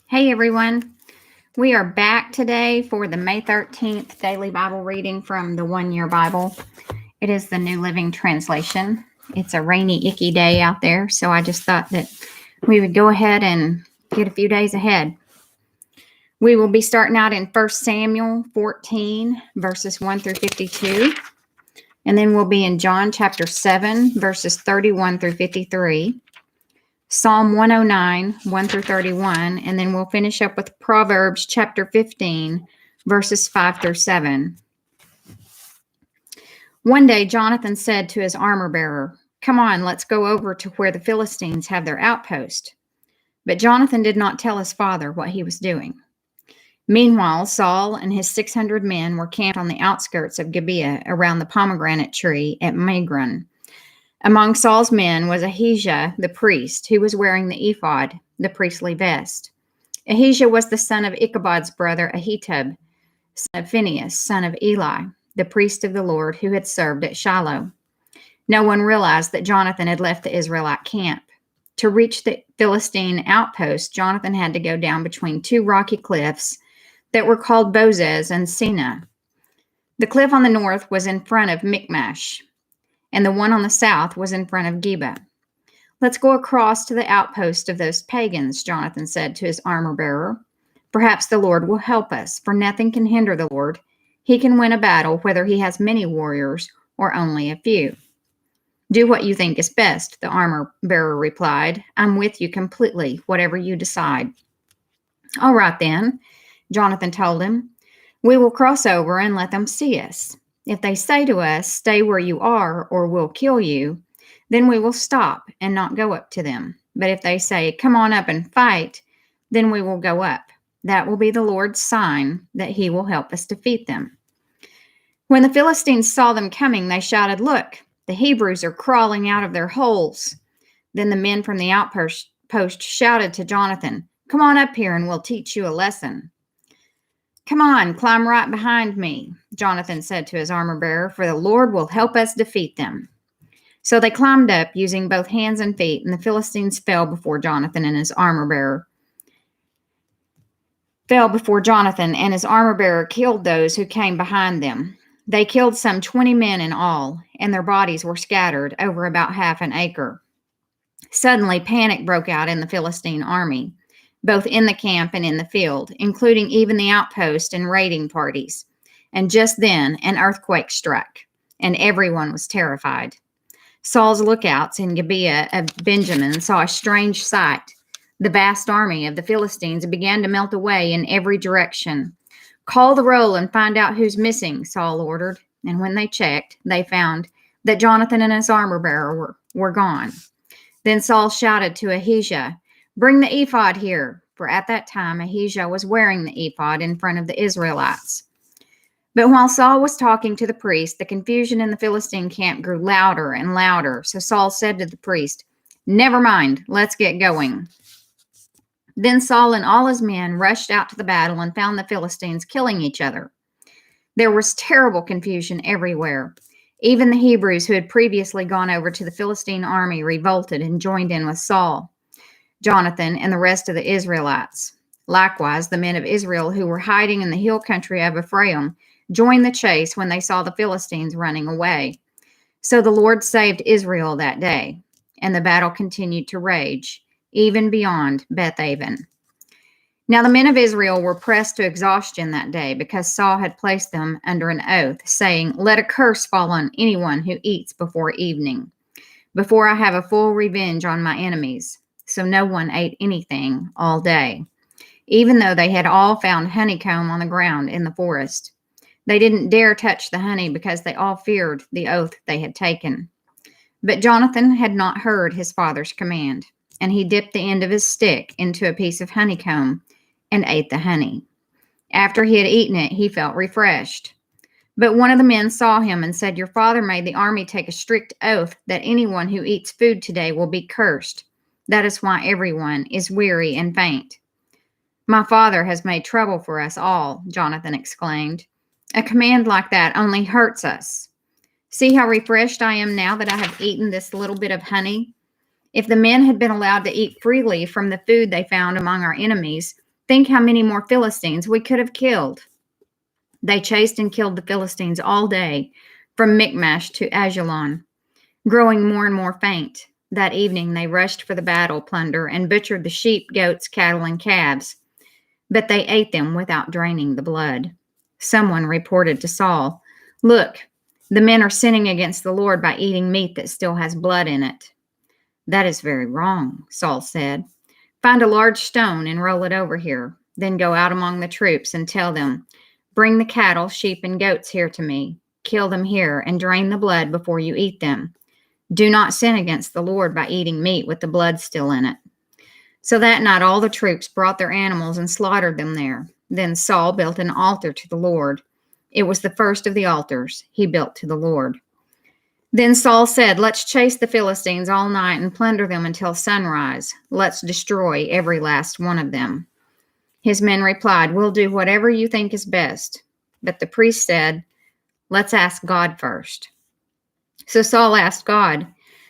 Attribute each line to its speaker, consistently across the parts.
Speaker 1: Hey everyone, we are back today for the May 13th daily Bible reading from the One Year Bible. It is the New Living Translation. It's a rainy, icky day out there, so I just thought that we would go ahead and get a few days ahead. We will be starting out in 1 Samuel 14, verses 1 through 52, and then we'll be in John chapter 7, verses 31 through 53. Psalm 109, 1 through 31, and then we'll finish up with Proverbs Chapter 15, verses 5 through 7. One day, Jonathan said to his armor bearer, "Come on, let's go over to where the Philistines have their outpost." But Jonathan did not tell his father what he was doing. Meanwhile, Saul and his 600 men were camped on the outskirts of Gibeah around the pomegranate tree at Migron. Among Saul's men was Ahijah, the priest, who was wearing the ephod, the priestly vest. Ahijah was the son of Ichabod's brother Ahitub, son of Phinehas, son of Eli, the priest of the Lord who had served at Shiloh. No one realized that Jonathan had left the Israelite camp. To reach the Philistine outpost, Jonathan had to go down between two rocky cliffs that were called Bozez and Sina. The cliff on the north was in front of Michmash, and the one on the south was in front of Geba. "Let's go across to the outpost of those pagans," Jonathan said to his armor bearer. "Perhaps the Lord will help us, for nothing can hinder the Lord. He can win a battle whether he has many warriors or only a few." "Do what you think is best," the armor bearer replied. "I'm with you completely, whatever you decide." "All right then," Jonathan told him. "We will cross over and let them see us. If they say to us, 'Stay where you are or we'll kill you,' then we will stop and not go up to them. But if they say, 'Come on up and fight,' then we will go up. That will be the Lord's sign that he will help us defeat them." When the Philistines saw them coming, they shouted, "Look, the Hebrews are crawling out of their holes." Then the men from the outpost shouted to Jonathan, "Come on up here and we'll teach you a lesson." "Come on, climb right behind me," Jonathan said to his armor bearer, "for the Lord will help us defeat them." So they climbed up using both hands and feet, and the Philistines fell before Jonathan and his armor bearer. And his armor bearer killed those who came behind them. They killed some 20 men in all, and their bodies were scattered over about half an acre. Suddenly, panic broke out in the Philistine army, both in the camp and in the field, including even the outpost and raiding parties. And just then, an earthquake struck, and everyone was terrified. Saul's lookouts in Gibeah of Benjamin saw a strange sight. The vast army of the Philistines began to melt away in every direction. "Call the roll and find out who's missing," Saul ordered. And when they checked, they found that Jonathan and his armor bearer were gone. Then Saul shouted to Ahijah, "Bring the ephod here," for at that time Ahijah was wearing the ephod in front of the Israelites. But while Saul was talking to the priest, the confusion in the Philistine camp grew louder and louder. So Saul said to the priest, "Never mind, let's get going." Then Saul and all his men rushed out to the battle and found the Philistines killing each other. There was terrible confusion everywhere. Even the Hebrews who had previously gone over to the Philistine army revolted and joined in with Saul, Jonathan, and the rest of the Israelites. Likewise, the men of Israel who were hiding in the hill country of Ephraim joined the chase when they saw the Philistines running away. So the Lord saved Israel that day, and the battle continued to rage, even beyond Beth-aven. Now the men of Israel were pressed to exhaustion that day because Saul had placed them under an oath, saying, "Let a curse fall on anyone who eats before evening, before I have a full revenge on my enemies." So no one ate anything all day, even though they had all found honeycomb on the ground in the forest. They didn't dare touch the honey because they all feared the oath they had taken. But Jonathan had not heard his father's command, and he dipped the end of his stick into a piece of honeycomb and ate the honey. After he had eaten it, he felt refreshed. But one of the men saw him and said, "Your father made the army take a strict oath that anyone who eats food today will be cursed. That is why everyone is weary and faint." "My father has made trouble for us all," Jonathan exclaimed. "A command like that only hurts us. See how refreshed I am now that I have eaten this little bit of honey." If the men had been allowed to eat freely from the food they found among our enemies, Think how many more Philistines we could have killed." They chased and killed the Philistines all day, from Michmash to Ajalon. Growing more and more faint, that evening they rushed for the battle plunder and butchered the sheep, goats, cattle, and calves. But they ate them without draining the blood. Someone reported to Saul, "Look, the men are sinning against the Lord by eating meat that still has blood in it." "That is very wrong," Saul said. "Find a large stone and roll it over here. Then go out among the troops and tell them, 'Bring the cattle, sheep, and goats here to me. Kill them here and drain the blood before you eat them. Do not sin against the Lord by eating meat with the blood still in it.'" So that night all the troops brought their animals and slaughtered them there. Then Saul built an altar to the Lord. It was the first of the altars he built to the Lord. Then Saul said, "Let's chase the Philistines all night and plunder them until sunrise. Let's destroy every last one of them." His men replied, "We'll do whatever you think is best." But the priest said, "Let's ask God first." So Saul asked God,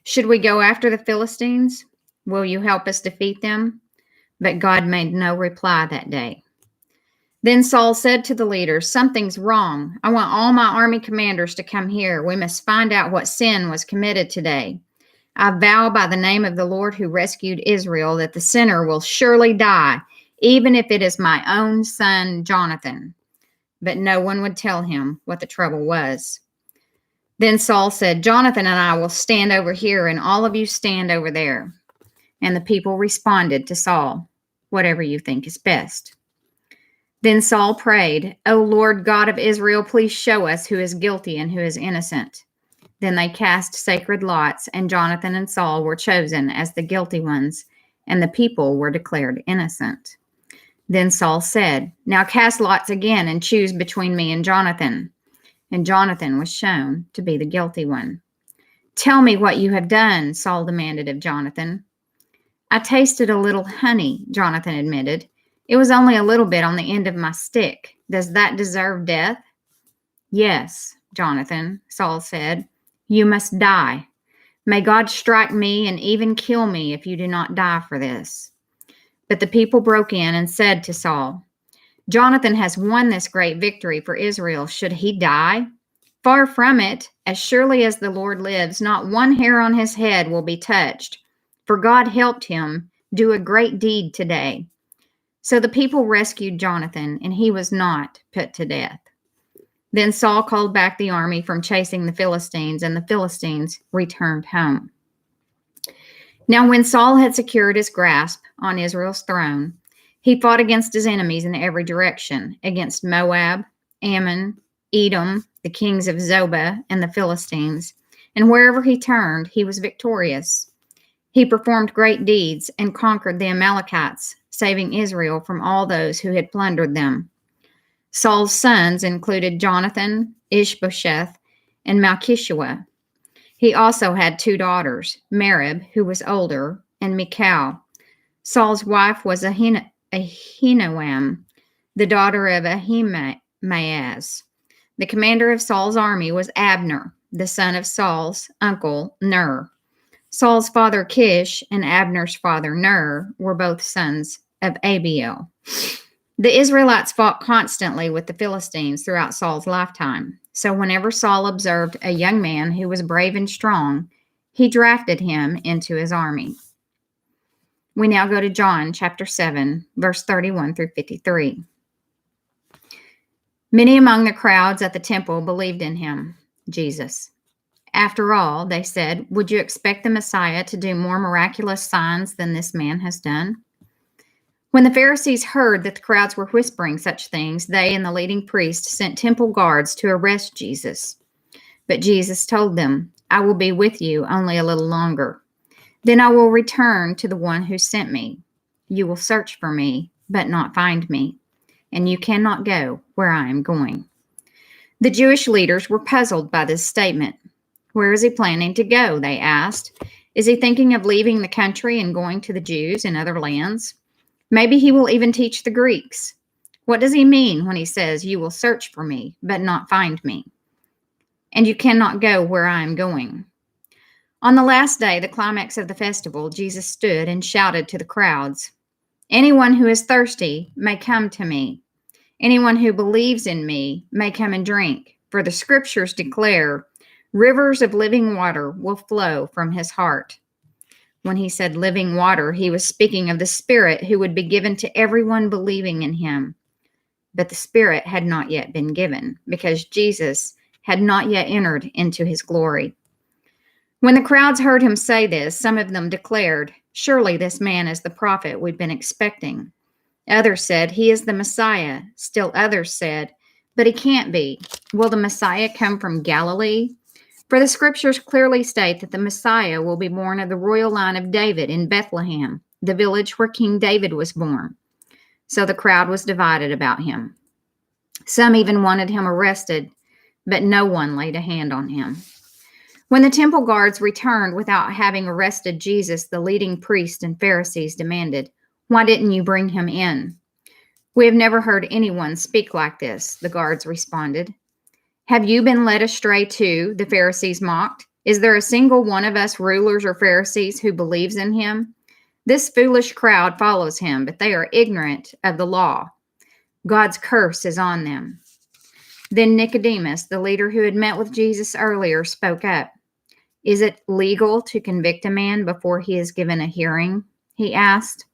Speaker 1: "Should we go after the Philistines? Will you help us defeat them?" But God made no reply that day. Then Saul said to the leaders, "Something's wrong. I want all my army commanders to come here. We must find out what sin was committed today. I vow by the name of the Lord who rescued Israel that the sinner will surely die, even if it is my own son Jonathan." But no one would tell him what the trouble was. Then Saul said, "Jonathan and I will stand over here, and all of you stand over there." And the people responded to Saul, "Whatever you think is best." Then Saul prayed, "O Lord God of Israel, please show us who is guilty and who is innocent." Then they cast sacred lots, and Jonathan and Saul were chosen as the guilty ones, and the people were declared innocent. Then Saul said, "Now cast lots again and choose between me and Jonathan." And Jonathan was shown to be the guilty one. "Tell me what you have done," Saul demanded of Jonathan. "I tasted a little honey," Jonathan admitted. "It was only a little bit on the end of my stick. Does that deserve death?" "Yes, Jonathan," Saul said. "You must die. May God strike me and even kill me if you do not die for this." But the people broke in and said to Saul, "Jonathan has won this great victory for Israel. Should he die? Far from it. As surely as the Lord lives, not one hair on his head will be touched. For God helped him do a great deed today." So the people rescued Jonathan, and he was not put to death. Then Saul called back the army from chasing the Philistines, and the Philistines returned home. Now when Saul had secured his grasp on Israel's throne, he fought against his enemies in every direction, against Moab, Ammon, Edom, the kings of Zobah, and the Philistines. And wherever he turned, he was victorious. He performed great deeds and conquered the Amalekites, saving Israel from all those who had plundered them. Saul's sons included Jonathan, Ishbosheth, and Malchishua. He also had 2 daughters, Merib, who was older, and Michal. Saul's wife was Ahinoam, the daughter of Ahimaaz. The commander of Saul's army was Abner, the son of Saul's uncle Ner. Saul's father Kish and Abner's father Ner were both sons of Abiel. The Israelites fought constantly with the Philistines throughout Saul's lifetime. So whenever Saul observed a young man who was brave and strong, he drafted him into his army. We now go to John chapter 7, verse 31 through 53. Many among the crowds at the temple believed in him, Jesus. After all, they said, would you expect the Messiah to do more miraculous signs than this man has done? When the Pharisees heard that the crowds were whispering such things, they and the leading priests sent temple guards to arrest Jesus. But Jesus told them, I will be with you only a little longer. Then I will return to the one who sent me. You will search for me, but not find me, and you cannot go where I am going. The Jewish leaders were puzzled by this statement. Where is he planning to go? They asked. Is he thinking of leaving the country and going to the Jews in other lands? Maybe he will even teach the Greeks. What does he mean when he says, you will search for me, but not find me? And you cannot go where I am going. On the last day, the climax of the festival, Jesus stood and shouted to the crowds, Anyone who is thirsty may come to me. Anyone who believes in me may come and drink, for the scriptures declare rivers of living water will flow from his heart. When he said living water, he was speaking of the Spirit who would be given to everyone believing in him. But the Spirit had not yet been given, because Jesus had not yet entered into his glory. When the crowds heard him say this, some of them declared, "Surely this man is the prophet we've been expecting." Others said, "He is the Messiah." Still others said, "But he can't be. Will the Messiah come from Galilee? For the scriptures clearly state that the Messiah will be born of the royal line of David in Bethlehem, the village where King David was born." So the crowd was divided about him. Some even wanted him arrested, but no one laid a hand on him. When the temple guards returned without having arrested Jesus, the leading priests and Pharisees demanded, "Why didn't you bring him in?" "We have never heard anyone speak like this," the guards responded. "Have you been led astray too?" the Pharisees mocked. "Is there a single one of us rulers or Pharisees who believes in him? This foolish crowd follows him, but they are ignorant of the law. God's curse is on them." Then Nicodemus, the leader who had met with Jesus earlier, spoke up. "Is it legal to convict a man before he is given a hearing?" he asked.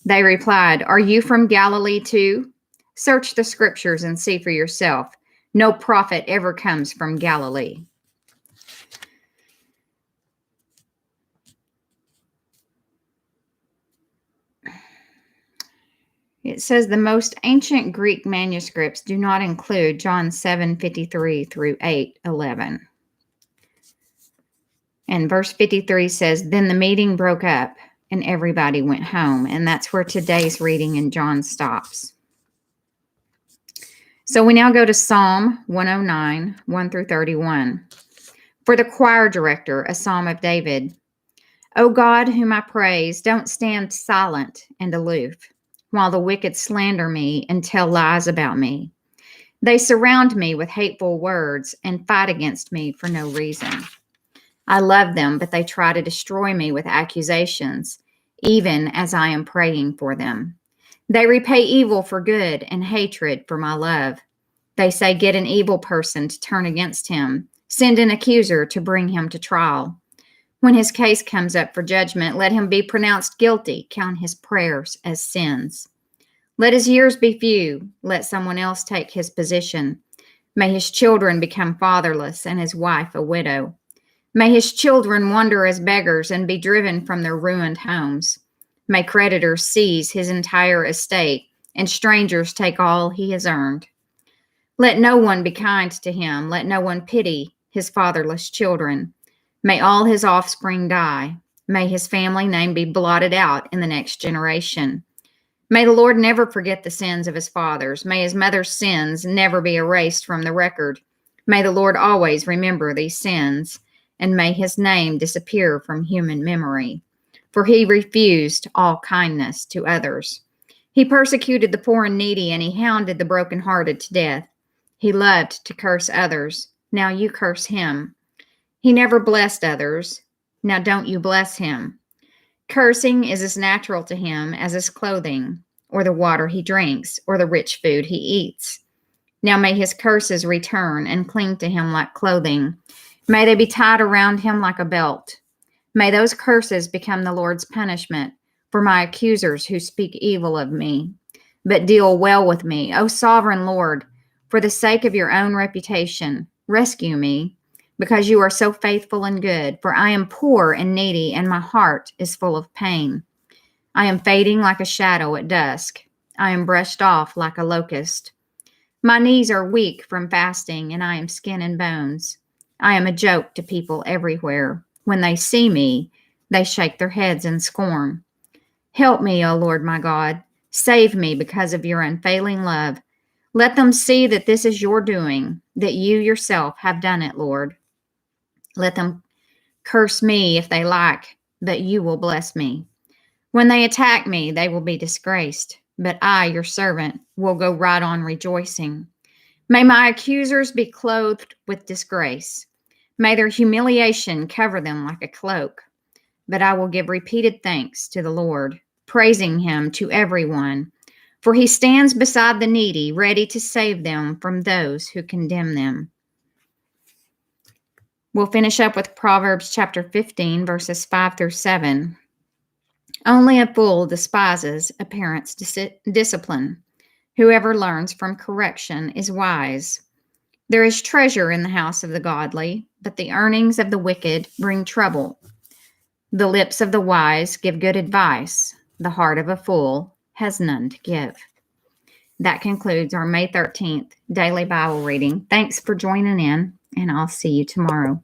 Speaker 1: They replied, "Are you from Galilee too? Search the scriptures and see for yourself. No prophet ever comes from Galilee." It says the most ancient Greek manuscripts do not include John 7:53 through 8:11. And verse 53 says, "Then the meeting broke up and everybody went home." And that's where today's reading in John stops. So we now go to Psalm 109, 1 through 31. For the choir director, a psalm of David. O God, whom I praise, don't stand silent and aloof, while the wicked slander me and tell lies about me. They surround me with hateful words and fight against me for no reason. I love them, but they try to destroy me with accusations, even as I am praying for them. They repay evil for good and hatred for my love. They say, "Get an evil person to turn against him. Send an accuser to bring him to trial. When his case comes up for judgment, let him be pronounced guilty. Count his prayers as sins. Let his years be few. Let someone else take his position. May his children become fatherless and his wife a widow. May his children wander as beggars and be driven from their ruined homes. May creditors seize his entire estate and strangers take all he has earned. Let no one be kind to him. Let no one pity his fatherless children. May all his offspring die. May his family name be blotted out in the next generation. May the Lord never forget the sins of his fathers. May his mother's sins never be erased from the record. May the Lord always remember these sins, and may his name disappear from human memory. For he refused all kindness to others. He persecuted the poor and needy, and he hounded the brokenhearted to death. He loved to curse others. Now you curse him. He never blessed others. Now don't you bless him. Cursing is as natural to him as his clothing, or the water he drinks, or the rich food he eats. Now may his curses return and cling to him like clothing. May they be tied around him like a belt. May those curses become the Lord's punishment for my accusers who speak evil of me. But deal well with me, O sovereign Lord, for the sake of your own reputation. Rescue me, because you are so faithful and good, for I am poor and needy, and my heart is full of pain. I am fading like a shadow at dusk. I am brushed off like a locust. My knees are weak from fasting, and I am skin and bones. I am a joke to people everywhere. When they see me, they shake their heads in scorn. Help me, O Lord my God. Save me because of your unfailing love. Let them see that this is your doing, that you yourself have done it, Lord. Let them curse me if they like, but you will bless me. When they attack me, they will be disgraced, but I, your servant, will go right on rejoicing. May my accusers be clothed with disgrace. May their humiliation cover them like a cloak. But I will give repeated thanks to the Lord. praising him to everyone. For he stands beside the needy, ready to save them from those who condemn them. We'll finish up with Proverbs chapter 15, verses 5 through 7. Only a fool despises a parent's discipline. Whoever learns from correction is wise. There is treasure in the house of the godly, but the earnings of the wicked bring trouble. The lips of the wise give good advice. The heart of a fool has none to give. That concludes our May 13th daily Bible reading. Thanks for joining in, and I'll see you tomorrow.